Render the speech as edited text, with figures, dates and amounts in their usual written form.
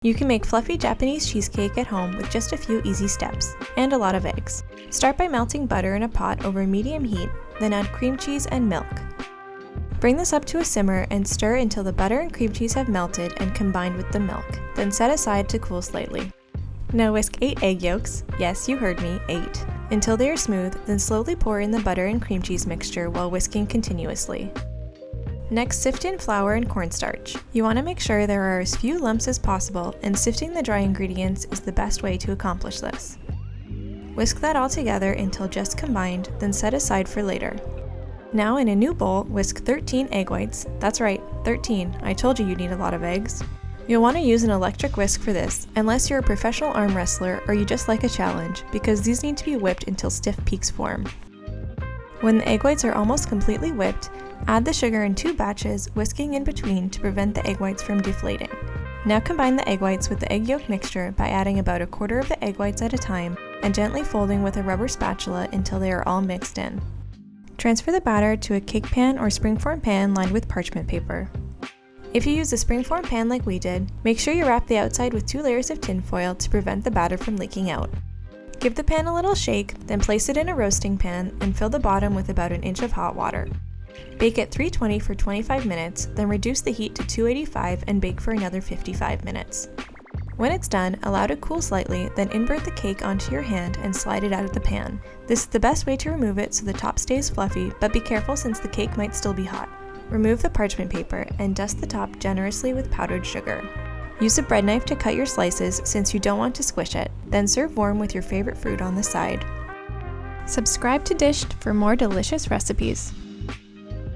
You can make fluffy Japanese cheesecake at home with just a few easy steps, and a lot of eggs. Start by melting butter in a pot over medium heat, then add cream cheese and milk. Bring this up to a simmer and stir until the butter and cream cheese have melted and combined with the milk, then set aside to cool slightly. Now whisk 8 egg yolks, yes you heard me, 8, until they are smooth, then slowly pour in the butter and cream cheese mixture while whisking continuously. Next, sift in flour and cornstarch. You want to make sure there are as few lumps as possible, and sifting the dry ingredients is the best way to accomplish this. Whisk that all together until just combined, then set aside for later. Now in a new bowl, whisk 13 egg whites. That's right, 13. I told you you'd need a lot of eggs. You'll want to use an electric whisk for this, unless you're a professional arm wrestler or you just like a challenge, because these need to be whipped until stiff peaks form. When the egg whites are almost completely whipped, add the sugar in 2 batches, whisking in between to prevent the egg whites from deflating. Now combine the egg whites with the egg yolk mixture by adding about a quarter of the egg whites at a time and gently folding with a rubber spatula until they are all mixed in. Transfer the batter to a cake pan or springform pan lined with parchment paper. If you use a springform pan like we did, make sure you wrap the outside with 2 layers of tin foil to prevent the batter from leaking out. Give the pan a little shake, then place it in a roasting pan and fill the bottom with about an inch of hot water. Bake at 320 for 25 minutes, then reduce the heat to 285 and bake for another 55 minutes. When it's done, allow to cool slightly, then invert the cake onto your hand and slide it out of the pan. This is the best way to remove it so the top stays fluffy, but be careful since the cake might still be hot. Remove the parchment paper and dust the top generously with powdered sugar. Use a bread knife to cut your slices since you don't want to squish it, then serve warm with your favorite fruit on the side. Subscribe to Dished for more delicious recipes.